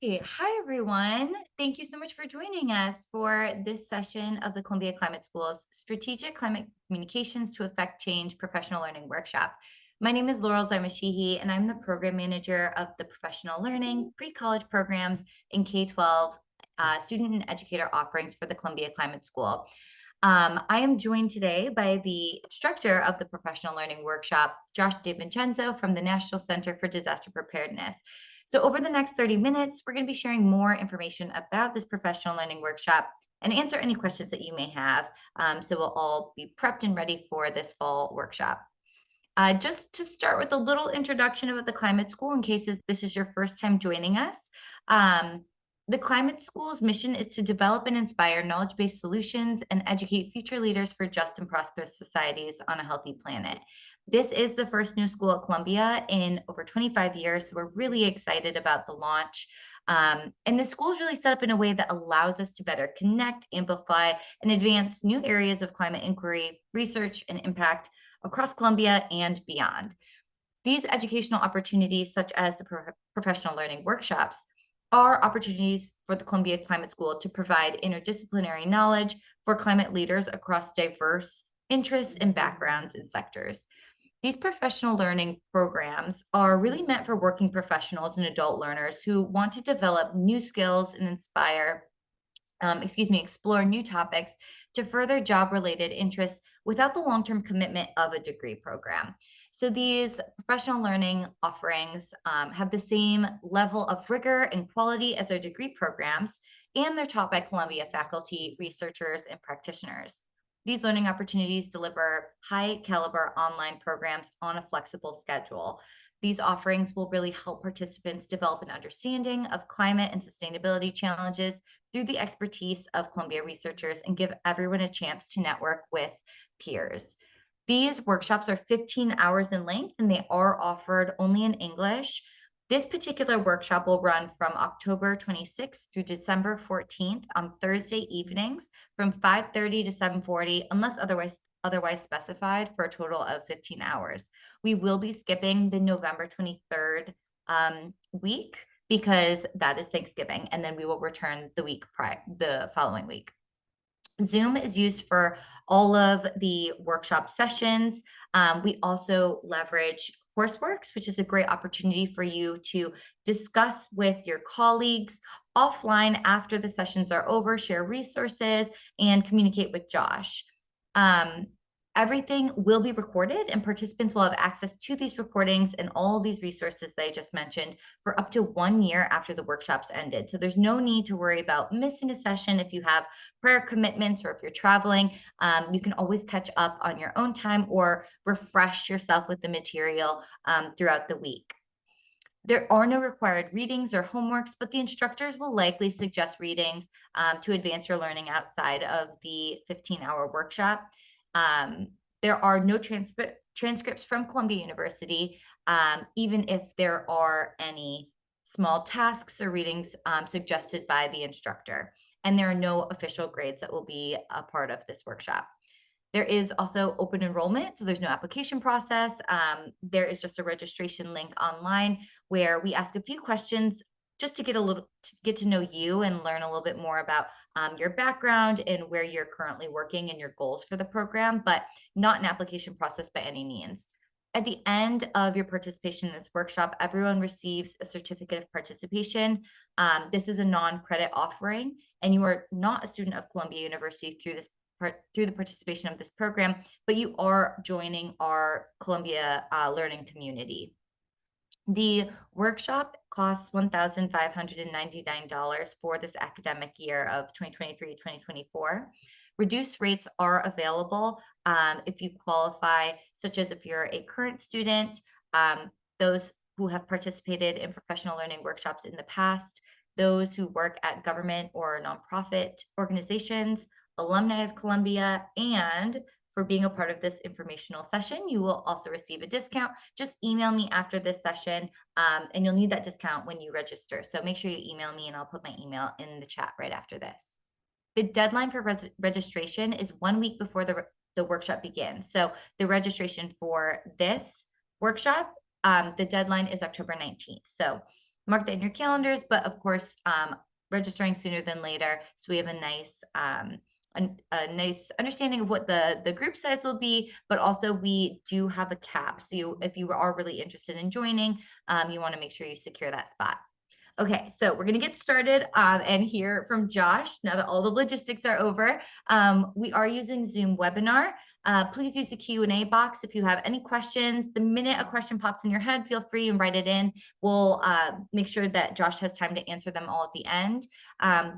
Hi, everyone. Thank you so much for joining us for this session of the Columbia Climate School's Strategic Climate Communications to Affect Change Professional Learning Workshop. My name is Laurel Zarmashihi, and I'm the program manager of the Professional Learning, Pre-College Programs, and K-12 student and educator offerings for the Columbia Climate School. I am joined today by the instructor of the Professional Learning Workshop, Josh DeVincenzo from the National Center for Disaster Preparedness. So over the next 30 minutes, we're going to be sharing more information about this professional learning workshop and answer any questions that you may have. So we'll all be prepped and ready for this fall workshop. Just to start with a little introduction about the Climate School, in case this is your first time joining us. The Climate School's mission is to develop and inspire knowledge-based solutions and educate future leaders for just and prosperous societies on a healthy planet. This is the first new school at Columbia in over 25 years, so we're really excited about the launch. And the school is really set up in a way that allows us to better connect, amplify, and advance new areas of climate inquiry, research, and impact across Columbia and beyond. These educational opportunities, such as the professional learning workshops, are opportunities for the Columbia Climate School to provide interdisciplinary knowledge for climate leaders across diverse interests and backgrounds and sectors. These professional learning programs are really meant for working professionals and adult learners who want to develop new skills and explore new topics to further job-related interests without the long-term commitment of a degree program. So these professional learning offerings have the same level of rigor and quality as our degree programs, and they're taught by Columbia faculty, researchers, and practitioners. These learning opportunities deliver high-caliber online programs on a flexible schedule. These offerings will really help participants develop an understanding of climate and sustainability challenges through the expertise of Columbia researchers and give everyone a chance to network with peers. These workshops are 15 hours in length and they are offered only in English. This particular workshop will run from October 26th through December 14th on Thursday evenings from 5:30 to 7:40, unless otherwise specified, for a total of 15 hours. We will be skipping the November 23rd week because that is Thanksgiving, and then we will return the following week. Zoom is used for all of the workshop sessions. We also leverage Courseworks, which is a great opportunity for you to discuss with your colleagues offline after the sessions are over, share resources, and communicate with Josh. Everything will be recorded and participants will have access to these recordings and all these resources that I just mentioned for up to 1 year after the workshops ended. So there's no need to worry about missing a session if you have prior commitments or if you're traveling. You can always catch up on your own time or refresh yourself with the material throughout the week. There are no required readings or homeworks, but the instructors will likely suggest readings to advance your learning outside of the 15-hour workshop. There are no transcripts from Columbia University, even if there are any small tasks or readings suggested by the instructor. And there are no official grades that will be a part of this workshop. There is also open enrollment, so there's no application process. There is just a registration link online where we ask a few questions just to get to know you and learn a little bit more about your background and where you're currently working and your goals for the program, but not an application process by any means. At the end of your participation in this workshop, everyone receives a certificate of participation. This is a non-credit offering, and you are not a student of Columbia University through the participation of this program, but you are joining our Columbia learning community. The workshop costs $1,599 for this academic year of 2023-2024. Reduced rates are available if you qualify, such as if you're a current student, those who have participated in professional learning workshops in the past, those who work at government or nonprofit organizations, alumni of Columbia, and for being a part of this informational session, you will also receive a discount. Just email me after this session, and you'll need that discount when you register. So make sure you email me, and I'll put my email in the chat right after this. The deadline for registration is 1 week before the workshop begins. So the registration for this workshop, the deadline is October 19th. So mark that in your calendars, but of course, registering sooner than later, so we have a nice a nice understanding of what the group size will be, but also we do have a cap. So if you are really interested in joining, you want to make sure you secure that spot. Okay, so we're gonna get started and hear from Josh now that all the logistics are over. We are using Zoom webinar. Please use the Q&A box if you have any questions. The minute a question pops in your head, feel free and write it in. We'll make sure that Josh has time to answer them all at the end.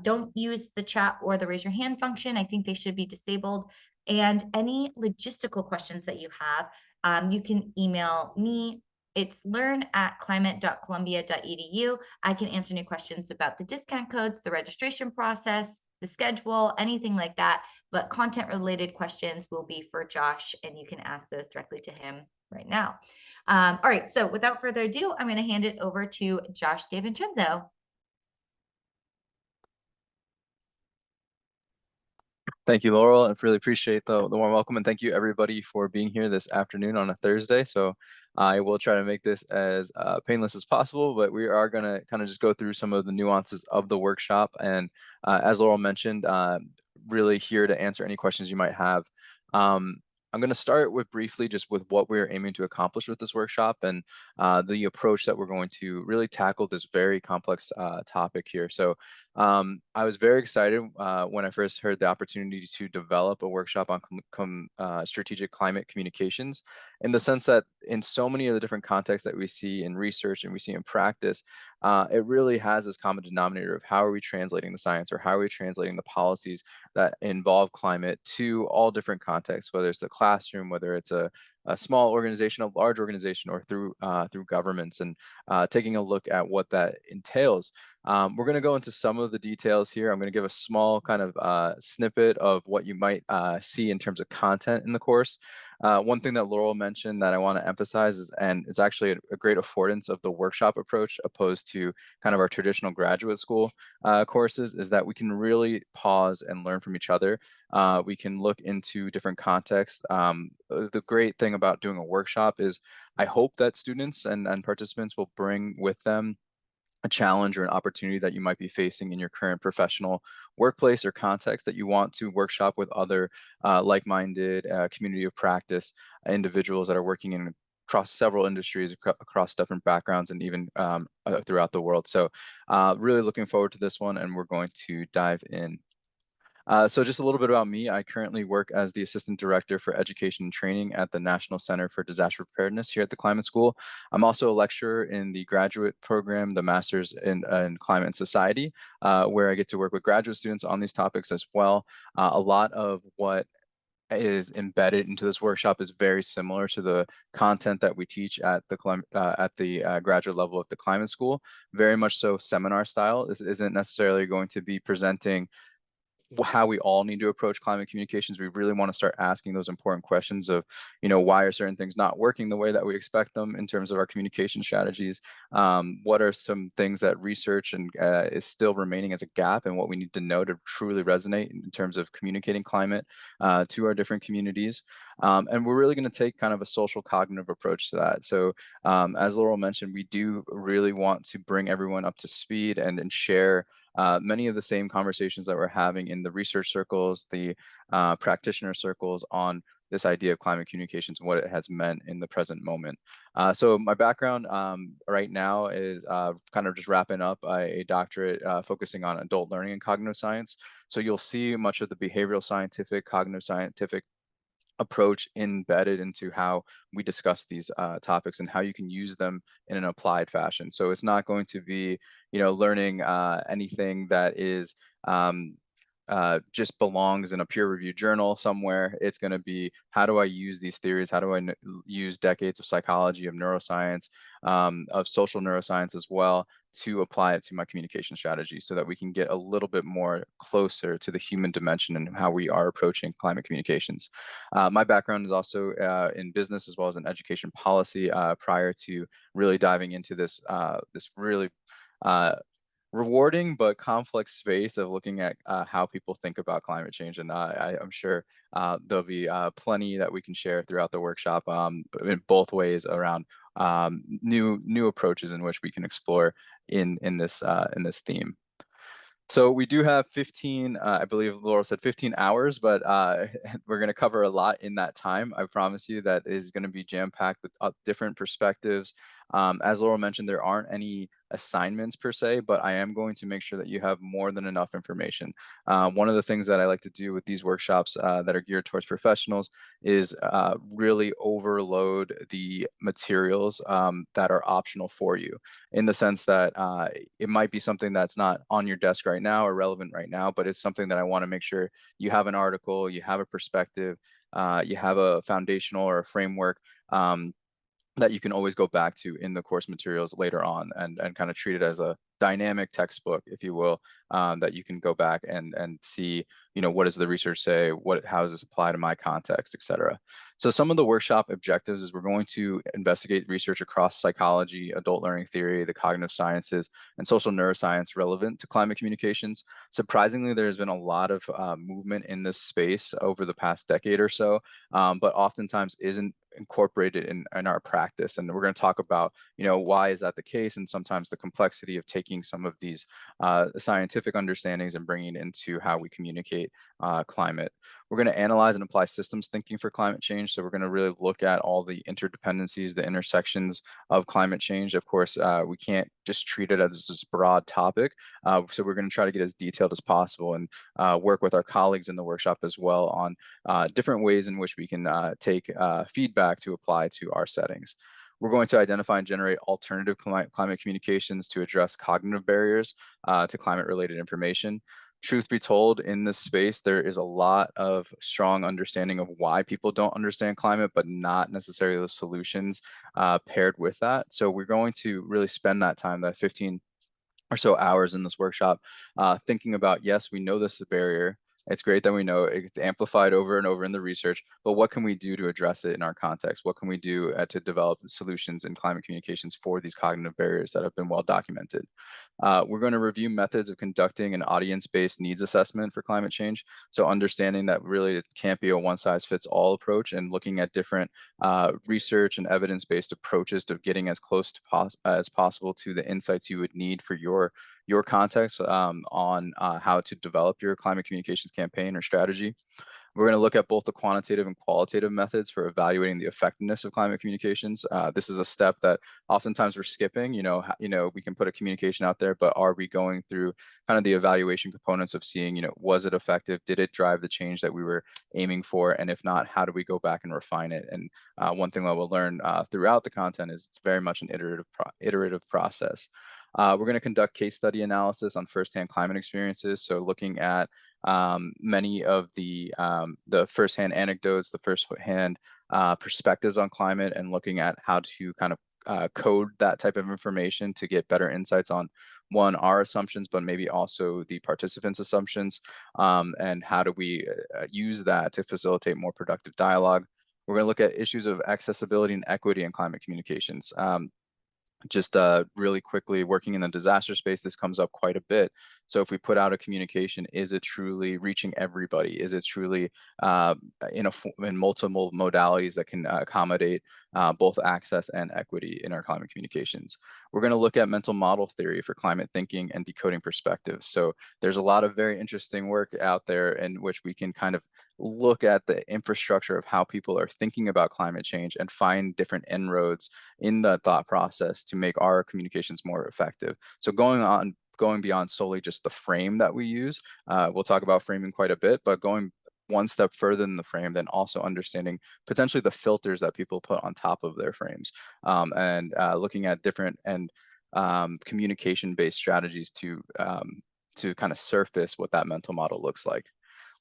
Don't use the chat or the raise your hand function. I think they should be disabled. And any logistical questions that you have, you can email me. It's learn@climate.columbia.edu. I can answer any questions about the discount codes, the registration process, the schedule, anything like that. But content related questions will be for Josh, and you can ask those directly to him right now. All right, so without further ado, I'm going to hand it over to Josh DeVincenzo. Thank you, Laurel, and really appreciate the warm welcome, and thank you everybody for being here this afternoon on a Thursday. So I will try to make this as painless as possible, but we are going to kind of just go through some of the nuances of the workshop. And as Laurel mentioned, really here to answer any questions you might have. I'm going to start with briefly just with what we're aiming to accomplish with this workshop and the approach that we're going to really tackle this very complex topic here. So I was very excited when I first heard the opportunity to develop a workshop on strategic climate communications, in the sense that in so many of the different contexts that we see in research and we see in practice, it really has this common denominator of how are we translating the science, or how are we translating the policies that involve climate to all different contexts, whether it's the classroom, whether it's a small organization, a large organization, or through governments, and taking a look at what that entails. We're going to go into some of the details here. I'm going to give a small kind of snippet of what you might see in terms of content in the course. One thing that Laurel mentioned that I want to emphasize is, and it's actually a great affordance of the workshop approach opposed to kind of our traditional graduate school courses, is that we can really pause and learn from each other. We can look into different contexts. The great thing about doing a workshop is I hope that students and participants will bring with them a challenge or an opportunity that you might be facing in your current professional workplace or context that you want to workshop with other like-minded community of practice individuals that are working in across several industries, across different backgrounds, and even throughout the world. So really looking forward to this one, and we're going to dive in. So just a little bit about me. I currently work as the Assistant Director for Education and Training at the National Center for Disaster Preparedness here at the Climate School. I'm also a lecturer in the graduate program, the Masters in Climate and Society, where I get to work with graduate students on these topics as well. A lot of what is embedded into this workshop is very similar to the content that we teach at the graduate level of the Climate School. Very much so seminar style. This isn't necessarily going to be presenting how we all need to approach climate communications. We really want to start asking those important questions of, why are certain things not working the way that we expect them in terms of our communication strategies? What are some things that research and is still remaining as a gap, and what we need to know to truly resonate in terms of communicating climate to our different communities? And we're really going to take kind of a social cognitive approach to that. So as Laurel mentioned, we do really want to bring everyone up to speed and share many of the same conversations that we're having in the research circles, the practitioner circles, on this idea of climate communications and what it has meant in the present moment. So my background right now is kind of just wrapping up a doctorate focusing on adult learning and cognitive science. So you'll see much of the behavioral scientific, cognitive scientific approach embedded into how we discuss these topics and how you can use them in an applied fashion. So it's not going to be, learning anything that is just belongs in a peer-reviewed journal somewhere. It's going to be, how do I use these theories? How do I use decades of psychology, of neuroscience, of social neuroscience as well, to apply it to my communication strategy, so that we can get a little bit more closer to the human dimension and how we are approaching climate communications. My background is also in business as well as in education policy, prior to really diving into this really rewarding but complex space of looking at how people think about climate change. And I'm sure there'll be plenty that we can share throughout the workshop in both ways around new approaches in which we can explore in this theme. So we do have 15, I believe Laurel said 15 hours, but we're going to cover a lot in that time. I promise you that is going to be jam-packed with different perspectives. As Laurel mentioned, there aren't any assignments per se, but I am going to make sure that you have more than enough information. One of the things that I like to do with these workshops that are geared towards professionals is really overload the materials that are optional for you, in the sense that it might be something that's not on your desk right now or relevant right now, but it's something that I want to make sure you have an article, you have a perspective, you have a foundational or a framework that you can always go back to in the course materials later on, and kind of treat it as a dynamic textbook, if you will, that you can go back and see, what does the research say, how does this apply to my context, et cetera. So some of the workshop objectives is we're going to investigate research across psychology, adult learning theory, the cognitive sciences, and social neuroscience relevant to climate communications. Surprisingly, there's been a lot of movement in this space over the past decade or so, but oftentimes isn't incorporated in our practice. And we're going to talk about, why is that the case, and sometimes the complexity of taking some of these scientific understandings and bringing it into how we communicate climate. We're going to analyze and apply systems thinking for climate change. So we're going to really look at all the interdependencies, the intersections of climate change. Of course, we can't just treat it as this broad topic. So we're going to try to get as detailed as possible, and work with our colleagues in the workshop as well on different ways in which we can take feedback to apply to our settings. We're going to identify and generate alternative climate communications to address cognitive barriers to climate-related information. Truth be told, in this space, there is a lot of strong understanding of why people don't understand climate, but not necessarily the solutions paired with that. So we're going to really spend that time, that 15 or so hours in this workshop, thinking about, yes, we know this is a barrier. It's great that we know it gets amplified over and over in the research, but what can we do to address it in our context? What can we do to develop solutions in climate communications for these cognitive barriers that have been well documented? We're going to review methods of conducting an audience-based needs assessment for climate change. So understanding that really it can't be a one-size-fits-all approach, and looking at different research and evidence-based approaches to getting as close to as possible to the insights you would need for your context on how to develop your climate communications campaign or strategy. We're going to look at both the quantitative and qualitative methods for evaluating the effectiveness of climate communications. This is a step that oftentimes we're skipping. We can put a communication out there, but are we going through kind of the evaluation components of seeing, was it effective? Did it drive the change that we were aiming for? And if not, how do we go back and refine it? And one thing that we'll learn throughout the content is it's very much an iterative process. We're going to conduct case study analysis on firsthand climate experiences. So looking at many of the firsthand anecdotes, the firsthand perspectives on climate, and looking at how to kind of code that type of information to get better insights on, one, our assumptions, but maybe also the participants' assumptions, and how do we use that to facilitate more productive dialogue. We're going to look at issues of accessibility and equity in climate communications. Just really quickly, working in the disaster space, this comes up quite a bit. So if we put out a communication, is it truly reaching everybody? Is it truly in multiple modalities that can accommodate both access and equity in our climate communications? We're going to look at mental model theory for climate thinking and decoding perspectives. So there's a lot of very interesting work out there in which we can kind of look at the infrastructure of how people are thinking about climate change and find different inroads in the thought process to make our communications more effective. So going beyond solely just the frame that we use, we'll talk about framing quite a bit, but going one step further than the frame, then also understanding potentially the filters that people put on top of their frames, and looking at different and communication-based strategies to kind of surface what that mental model looks like.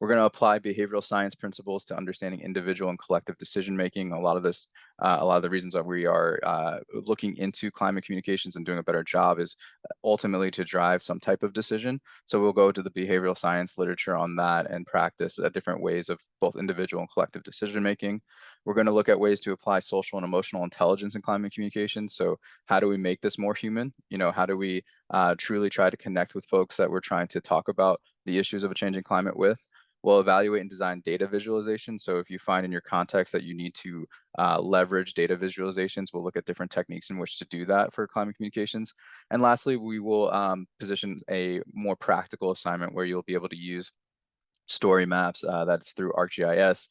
We're going to apply behavioral science principles to understanding individual and collective decision making. A lot of the reasons that we are looking into climate communications and doing a better job is ultimately to drive some type of decision. So we'll go to the behavioral science literature on that and practice different ways of both individual and collective decision making. We're going to look at ways to apply social and emotional intelligence in climate communications. So how do we make this more human? How do we truly try to connect with folks that we're trying to talk about the issues of a changing climate with? We'll evaluate and design data visualization. So if you find in your context that you need to leverage data visualizations, we'll look at different techniques in which to do that for climate communications. And lastly, we will position a more practical assignment where you'll be able to use story maps, that's through ArcGIS,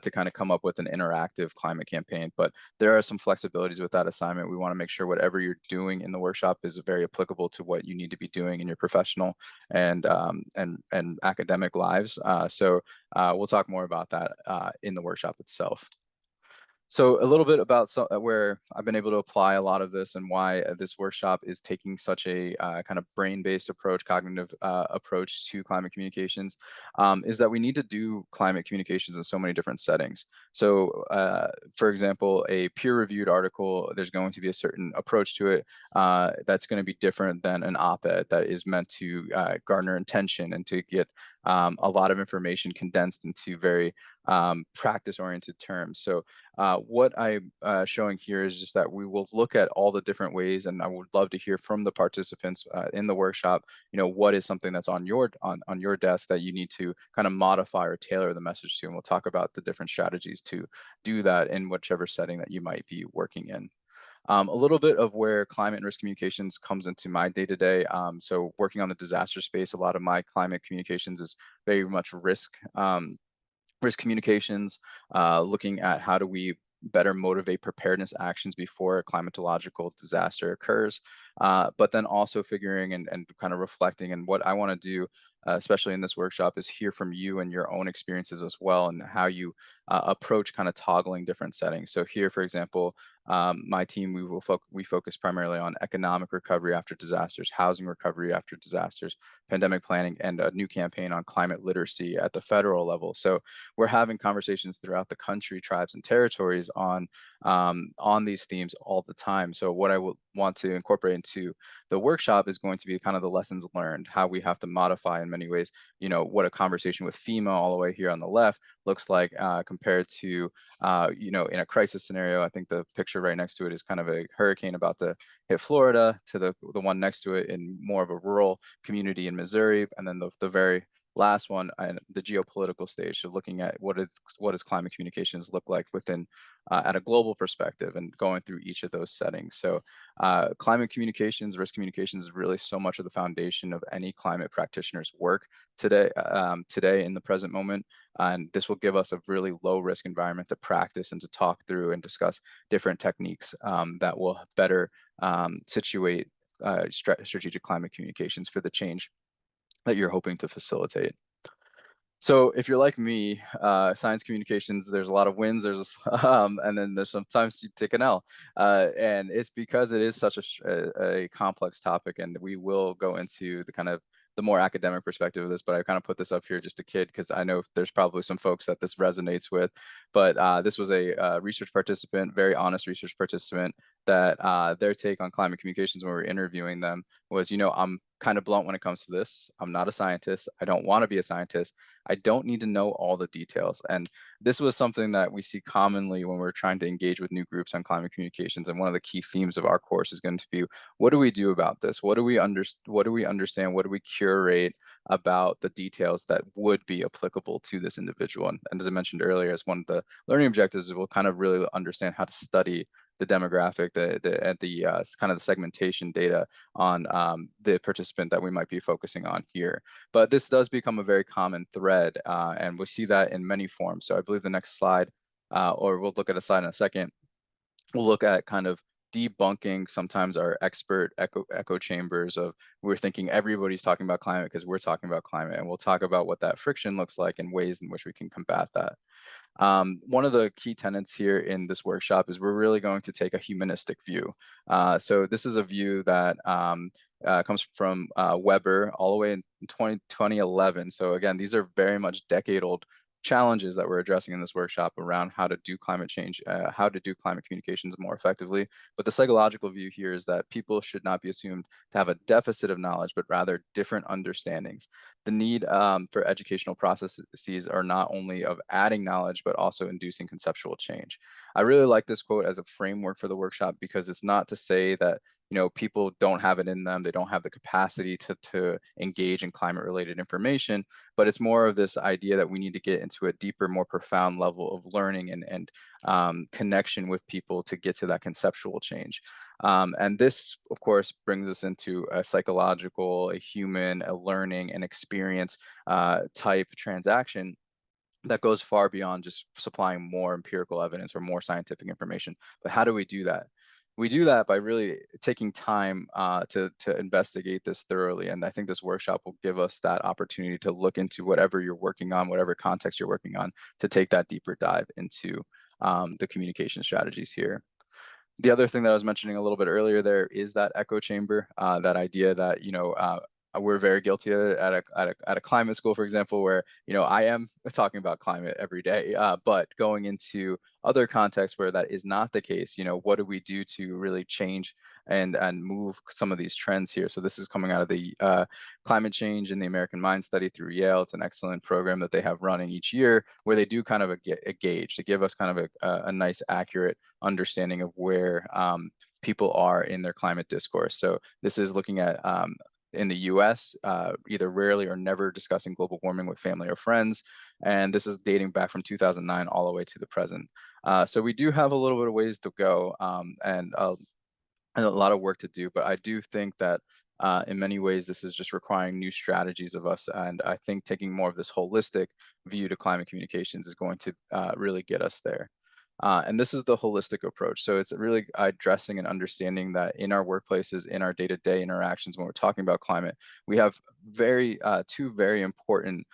to kind of come up with an interactive climate campaign. But there are some flexibilities with that assignment. We want to make sure whatever you're doing in the workshop is very applicable to what you need to be doing in your professional and academic lives. So we'll talk more about that in the workshop itself. So a little bit about where I've been able to apply a lot of this and why this workshop is taking such a kind of brain-based approach, cognitive approach to climate communications, is that we need to do climate communications in so many different settings. So, for example, a peer-reviewed article, there's going to be a certain approach to it that's going to be different than an op-ed that is meant to garner attention and to get a lot of information condensed into very practice-oriented terms. So what I'm showing here is just that we will look at all the different ways, and I would love to hear from the participants in the workshop, what is something that's on your desk that you need to kind of modify or tailor the message to, and we'll talk about the different strategies to do that in whichever setting that you might be working in. A little bit of where climate and risk communications comes into my day-to-day. So working on the disaster space, a lot of my climate communications is very much risk communications, looking at how do we better motivate preparedness actions before a climatological disaster occurs, but then also figuring and kind of reflecting. And what I want to do, especially in this workshop, is hear from you and your own experiences as well, and how you approach kind of toggling different settings. So here, for example, my team, we focus primarily on economic recovery after disasters, housing recovery after disasters, pandemic planning, and a new campaign on climate literacy at the federal level. So we're having conversations throughout the country, tribes and territories on these themes all the time. So what I would want to incorporate into the workshop is going to be kind of the lessons learned, how we have to modify in many ways, what a conversation with FEMA all the way here on the left looks like compared to, in a crisis scenario. I think the picture right next to it is kind of a hurricane about to hit Florida, to the one next to it in more of a rural community in Missouri, and then the very last one, and the geopolitical stage. So looking at what does climate communications look like within at a global perspective, and going through each of those settings. So climate communications, risk communications is really so much of the foundation of any climate practitioner's work today in the present moment. And this will give us a really low risk environment to practice and to talk through and discuss different techniques that will better situate strategic climate communications for the change that you're hoping to facilitate. So if you're like me, science communications, there's a lot of wins, and then there's sometimes you take an L, and it's because it is such a complex topic, and we will go into the kind of the more academic perspective of this, but I kind of put this up here just a kid because I know there's probably some folks that this resonates with. But this was a research participant, very honest research participant, that their take on climate communications when we were interviewing them was, I'm kind of blunt when it comes to this. I'm not a scientist. I don't want to be a scientist. I don't need to know all the details. And this was something that we see commonly when we're trying to engage with new groups on climate communications. And one of the key themes of our course is going to be, what do we do about this? What do we understand? What do we curate about the details that would be applicable to this individual? And as I mentioned earlier, as one of the learning objectives, we'll kind of really understand how to study the demographic, the kind of the segmentation data on the participant that we might be focusing on here. But this does become a very common thread, and we see that in many forms. So I believe the next slide, or we'll look at a slide in a second, we'll look at kind of debunking sometimes our expert echo chambers of, we're thinking everybody's talking about climate because we're talking about climate, and we'll talk about what that friction looks like and ways in which we can combat that. One of the key tenets here in this workshop is we're really going to take a humanistic view. So this is a view that comes from Weber all the way in 2011. So again, these are very much decade-old challenges that we're addressing in this workshop around how to do climate change, how to do climate communications more effectively. But the psychological view here is that people should not be assumed to have a deficit of knowledge, but rather different understandings. The need for educational processes are not only of adding knowledge, but also inducing conceptual change. I really like this quote as a framework for the workshop, because it's not to say that people don't have it in them. They don't have the capacity to engage in climate related information, but it's more of this idea that we need to get into a deeper, more profound level of learning and connection with people to get to that conceptual change. And this, of course, brings us into a psychological, a human, a learning and experience type transaction that goes far beyond just supplying more empirical evidence or more scientific information. But how do we do that? We do that by really taking time to investigate this thoroughly. And I think this workshop will give us that opportunity to look into whatever you're working on, whatever context you're working on, to take that deeper dive into the communication strategies here. The other thing that I was mentioning a little bit earlier there is that echo chamber, that idea that, we're very guilty of it at a climate school, for example, where, I am talking about climate every day, but going into other contexts where that is not the case, what do we do to really change and move some of these trends here? So this is coming out of the climate change in the American Mind study through Yale. It's an excellent program that they have running each year where they do kind of a gauge to give us kind of a nice, accurate understanding of where people are in their climate discourse. So this is looking at in the US, either rarely or never discussing global warming with family or friends. And this is dating back from 2009 all the way to the present. So we do have a little bit of ways to go and a lot of work to do, but I do think that in many ways, this is just requiring new strategies of us. And I think taking more of this holistic view to climate communications is going to really get us there. And this is the holistic approach. So it's really addressing and understanding that in our workplaces, in our day-to-day interactions, when we're talking about climate, we have two very important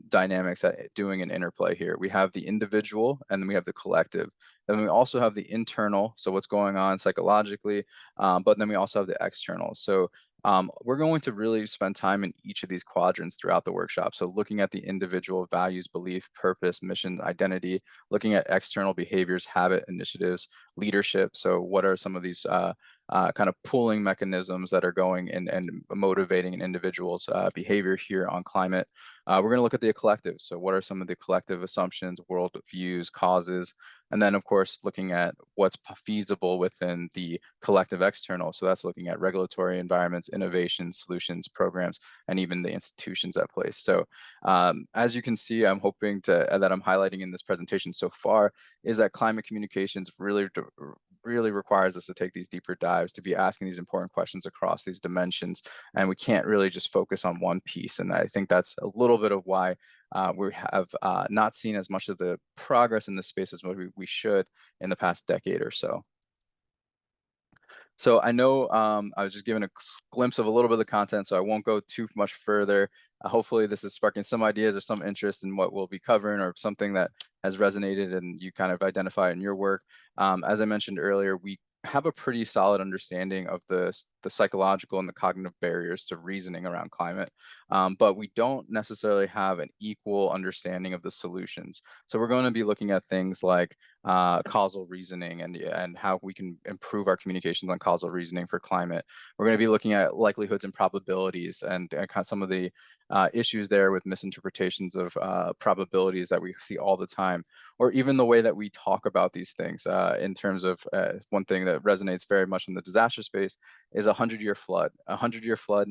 dynamics at doing an interplay here. We have the individual and then we have the collective. Then we also have the internal, so what's going on psychologically, but then we also have the external. So we're going to really spend time in each of these quadrants throughout the workshop. So looking at the individual values, belief, purpose, mission, identity, looking at external behaviors, habit, initiatives, leadership. So what are some of these kind of pulling mechanisms that are going and motivating an individual's behavior here on climate? We're going to look at the collective. So what are some of the collective assumptions, world views, causes? And then, of course, looking at what's feasible within the collective external. So that's looking at regulatory environments, innovations, solutions, programs, and even the institutions at place. So as you can see, I'm hoping that I'm highlighting in this presentation so far is that climate communications really requires us to take these deeper dives, to be asking these important questions across these dimensions. And we can't really just focus on one piece. And I think that's a little bit of why we have not seen as much of the progress in this space as we should in the past decade or so. So I know I was just giving a glimpse of a little bit of the content, so I won't go too much further. Hopefully this is sparking some ideas or some interest in what we'll be covering or something that has resonated and you kind of identify in your work. As I mentioned earlier, we have a pretty solid understanding of the psychological and the cognitive barriers to reasoning around climate, but we don't necessarily have an equal understanding of the solutions. So we're going to be looking at things like causal reasoning and how we can improve our communications on causal reasoning for climate. We're going to be looking at likelihoods and probabilities and kind of some of the issues there with misinterpretations of probabilities that we see all the time, or even the way that we talk about these things in terms of one thing that resonates very much in the disaster space is a 100-year flood. A 100-year flood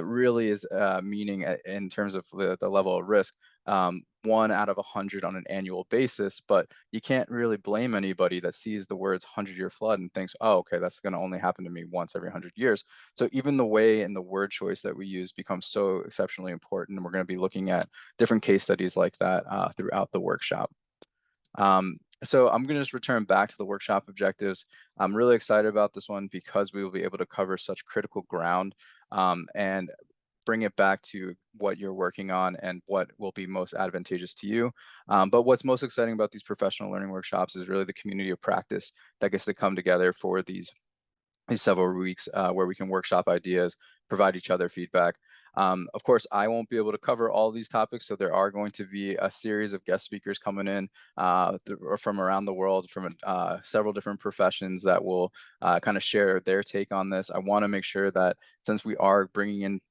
really is meaning in terms of the level of risk, 1 out of 100 on an annual basis, but you can't really blame anybody that sees the words 100-year flood and thinks, oh, okay, that's going to only happen to me once every 100 years. So even the way and the word choice that we use becomes so exceptionally important. And we're going to be looking at different case studies like that throughout the workshop. So I'm going to just return back to the workshop objectives. I'm really excited about this one because we will be able to cover such critical ground and bring it back to what you're working on and what will be most advantageous to you. But what's most exciting about these professional learning workshops is really the community of practice that gets to come together for these several weeks where we can workshop ideas, provide each other feedback. Of course, I won't be able to cover all these topics, so there are going to be a series of guest speakers coming in from around the world, from several different professions that will kind of share their take on this. I want to make sure that since we are bringing in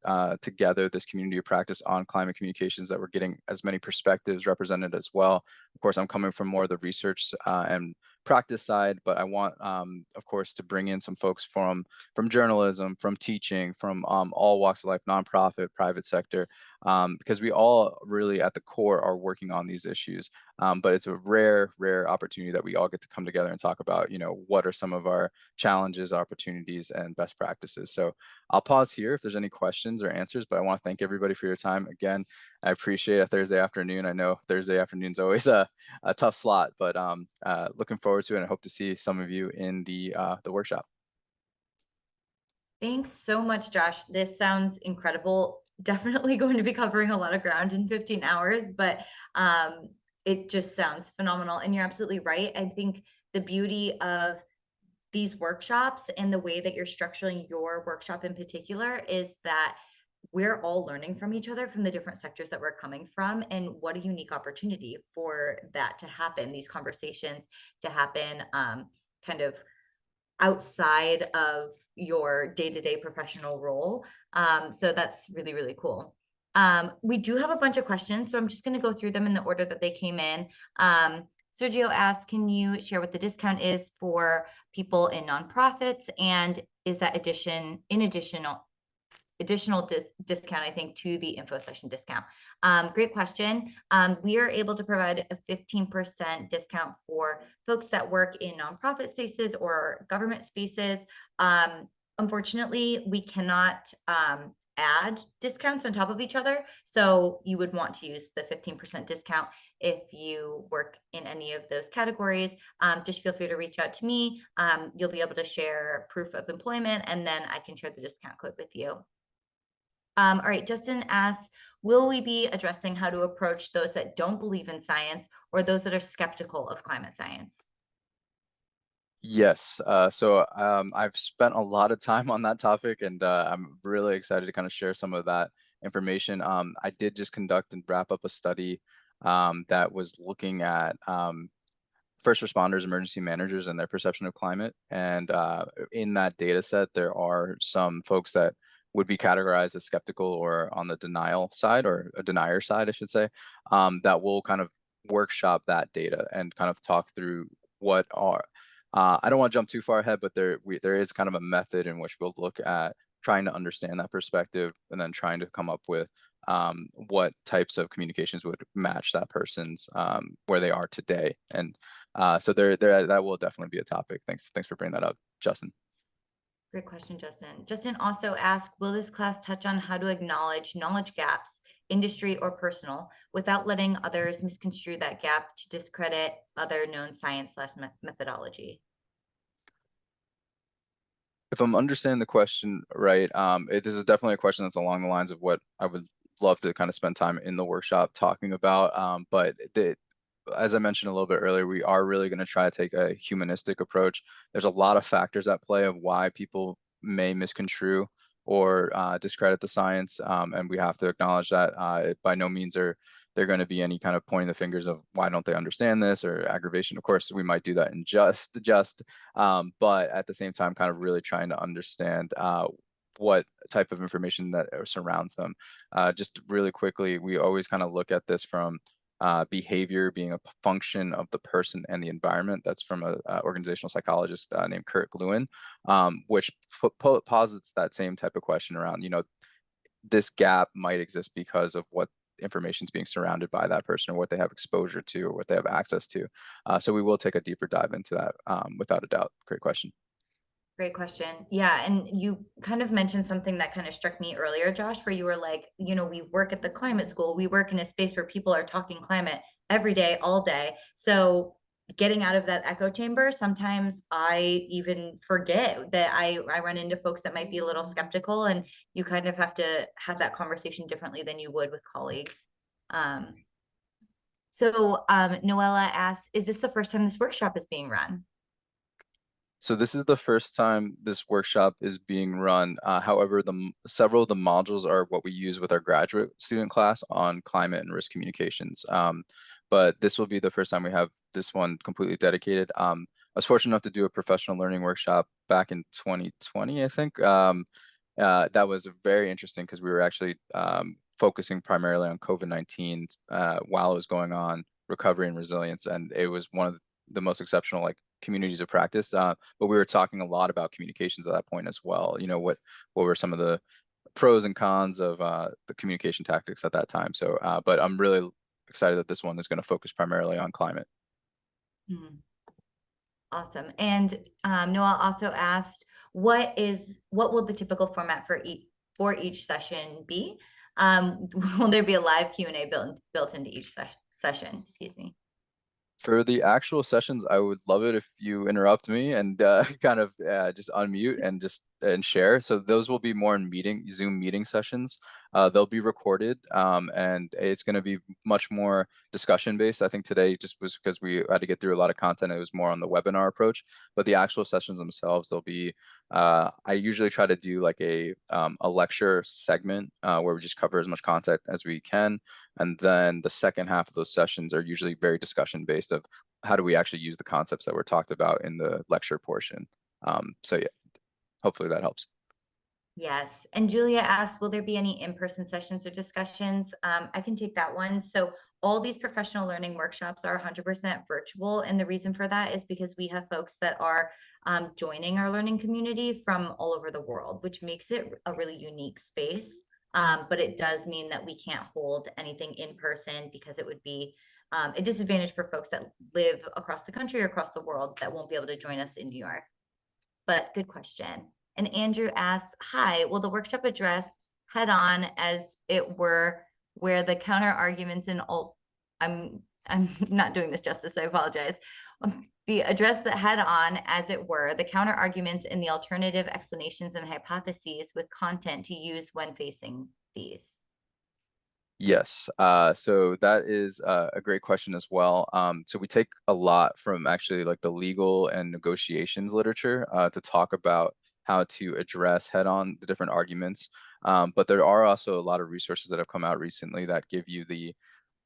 together this community of practice on climate communications, that we're getting as many perspectives represented as well. Of course, I'm coming from more of the research and practice side, but I want, of course, to bring in some folks from journalism, from teaching, from all walks of life, nonprofit, private sector, because we all really at the core are working on these issues. But it's a rare opportunity that we all get to come together and talk about, what are some of our challenges, opportunities, and best practices. So I'll pause here if there's any questions or answers, but I want to thank everybody for your time. Again, I appreciate a Thursday afternoon. I know Thursday afternoon's always a tough slot, but looking forward to it and I hope to see some of you in the workshop. Thanks so much, Josh. This sounds incredible. Definitely going to be covering a lot of ground in 15 hours, but it just sounds phenomenal. And you're absolutely right. I think the beauty of these workshops and the way that you're structuring your workshop in particular is that we're all learning from each other from the different sectors that we're coming from. And what a unique opportunity for that to happen, these conversations to happen kind of outside of your day-to-day professional role. So that's really, really cool. We do have a bunch of questions, so I'm just going to go through them in the order that they came in. Sergio asked, can you share what the discount is for people in nonprofits? And is that additional discount, I think, to the info session discount? Great question. We are able to provide a 15% discount for folks that work in nonprofit spaces or government spaces. Unfortunately, we cannot add discounts on top of each other. So you would want to use the 15% discount if you work in any of those categories. Just feel free to reach out to me. You'll be able to share proof of employment, and then I can share the discount code with you. All right, Justin asks, will we be addressing how to approach those that don't believe in science or those that are skeptical of climate science? Yes. So I've spent a lot of time on that topic, and I'm really excited to kind of share some of that information. I did just conduct and wrap up a study that was looking at first responders, emergency managers, and their perception of climate. And in that data set, there are some folks that would be categorized as skeptical or on the denial side, or a denier side, I should say, that will kind of workshop that data and kind of talk through what are. I don't want to jump too far ahead, but there is kind of a method in which we'll look at trying to understand that perspective and then trying to come up with what types of communications would match that person's where they are today. And so that will definitely be a topic. Thanks for bringing that up, Justin. Great question, Justin. Justin also asked, will this class touch on how to acknowledge knowledge gaps, industry or personal, without letting others misconstrue that gap to discredit other known science/methodology? If I'm understanding the question right, this is definitely a question that's along the lines of what I would love to kind of spend time in the workshop talking about. But as I mentioned a little bit earlier, we are really going to try to take a humanistic approach. There's a lot of factors at play of why people may misconstrue or discredit the science, and we have to acknowledge that by no means are there going to be any kind of pointing the fingers of why don't they understand this or aggravation. Of course, we might do that in just, but at the same time, kind of really trying to understand what type of information that surrounds them. Just really quickly, we always kind of look at this from behavior being a function of the person and the environment. That's from a organizational psychologist named Kurt Lewin, which posits that same type of question around, this gap might exist because of what information is being surrounded by that person or what they have exposure to or what they have access to. So we will take a deeper dive into that without a doubt. Great question. Great question. Yeah. And you kind of mentioned something that kind of struck me earlier, Josh, where you were like, we work at the climate school. We work in a space where people are talking climate every day, all day. So getting out of that echo chamber, sometimes I even forget that I run into folks that might be a little skeptical, and you kind of have to have that conversation differently than you would with colleagues. So Noella asks, is this the first time this workshop is being run? So this is the first time this workshop is being run. However, several of the modules are what we use with our graduate student class on climate and risk communications. But this will be the first time we have this one completely dedicated. I was fortunate enough to do a professional learning workshop back in 2020, I think. That was very interesting because we were actually focusing primarily on COVID-19 while it was going on, recovery and resilience. And it was one of the most exceptional communities of practice. But we were talking a lot about communications at that point as well. What were some of the pros and cons of the communication tactics at that time. So, but I'm really excited that this one is going to focus primarily on climate. Mhm. Awesome. And Noel also asked, what will the typical format for each session be? Will there be a live Q&A built into each session? Excuse me. For the actual sessions, I would love it if you interrupt me and kind of just unmute and share. So those will be more in Zoom meeting sessions. They'll be recorded, and it's going to be much more discussion based. I think today just was because we had to get through a lot of content. It was more on the webinar approach, but the actual sessions themselves, they'll be. I usually try to do like a lecture segment where we just cover as much content as we can. And then the second half of those sessions are usually very discussion based of how do we actually use the concepts that were talked about in the lecture portion. So yeah, hopefully that helps. Yes. And Julia asked, will there be any in-person sessions or discussions? I can take that one. So all these professional learning workshops are 100% virtual. And the reason for that is because we have folks that are joining our learning community from all over the world, which makes it a really unique space. But it does mean that we can't hold anything in person because it would be a disadvantage for folks that live across the country or across the world that won't be able to join us in New York. But good question. And Andrew asks, hi, will the workshop address head on as it were where the counter arguments in I'm not doing this justice, I apologize. The address that head on, as it were, the counter arguments and the alternative explanations and hypotheses with content to use when facing these. Yes, so that is a great question as well. So we take a lot from actually like the legal and negotiations literature to talk about how to address head-on the different arguments. But there are also a lot of resources that have come out recently that give you the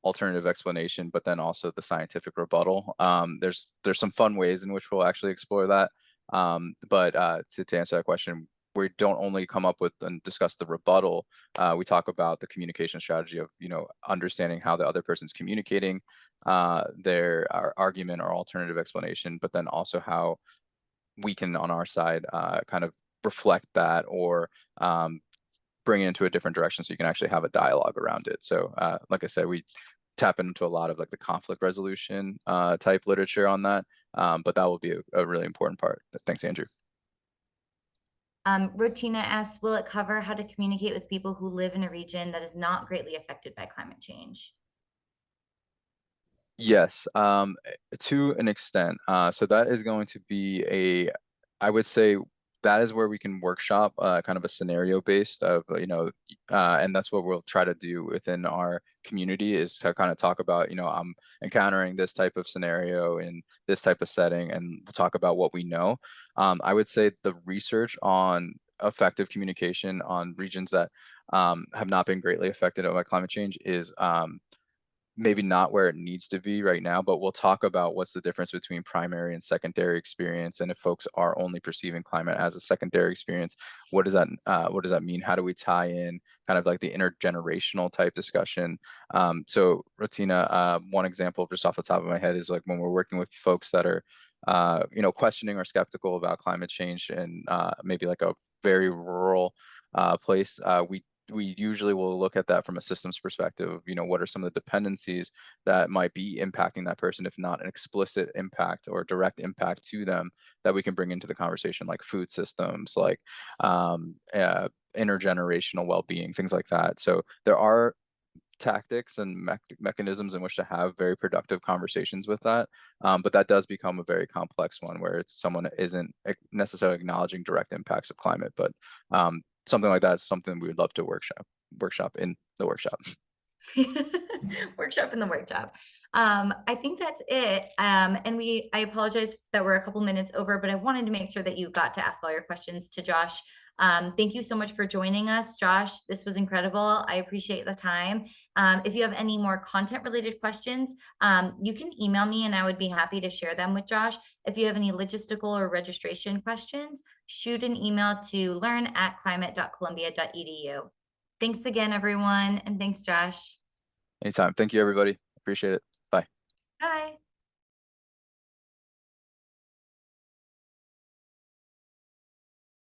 alternative explanation, but then also the scientific rebuttal. There's some fun ways in which we'll actually explore that. But to answer that question, we don't only come up with and discuss the rebuttal. We talk about the communication strategy of understanding how the other person's communicating their argument or alternative explanation, but then also how we can on our side kind of reflect that or bring it into a different direction so you can actually have a dialogue around it. So like I said, we tap into a lot of like the conflict resolution type literature on that. But that will be a really important part. Thanks, Andrew. Rotina asks, will it cover how to communicate with people who live in a region that is not greatly affected by climate change? Yes, to an extent. So that is going to be I would say that is where we can workshop kind of a scenario based of, and that's what we'll try to do within our community is to kind of talk about, I'm encountering this type of scenario in this type of setting, and we'll talk about what we know. I would say the research on effective communication on regions that have not been greatly affected by climate change is maybe not where it needs to be right now, but we'll talk about what's the difference between primary and secondary experience. And if folks are only perceiving climate as a secondary experience, what does that mean? How do we tie in kind of like the intergenerational type discussion? So Rotina, one example just off the top of my head is like when we're working with folks that are questioning or skeptical about climate change and maybe like a very rural place, we usually will look at that from a systems perspective. What are some of the dependencies that might be impacting that person, if not an explicit impact or direct impact to them that we can bring into the conversation, like food systems, like intergenerational well-being, things like that. So there are tactics and mechanisms in which to have very productive conversations with that. But that does become a very complex one where it's someone that isn't necessarily acknowledging direct impacts of climate, but something like that is something we would love to workshop in the workshop. Workshop in the workshop. I think that's it. And I apologize that we're a couple minutes over, but I wanted to make sure that you got to ask all your questions to Josh. Thank you so much for joining us, Josh. This was incredible. I appreciate the time. If you have any more content related questions, you can email me and I would be happy to share them with Josh. If you have any logistical or registration questions, shoot an email to learn@climate.columbia.edu. Thanks again, everyone. And thanks, Josh. Anytime. Thank you, everybody. Appreciate it.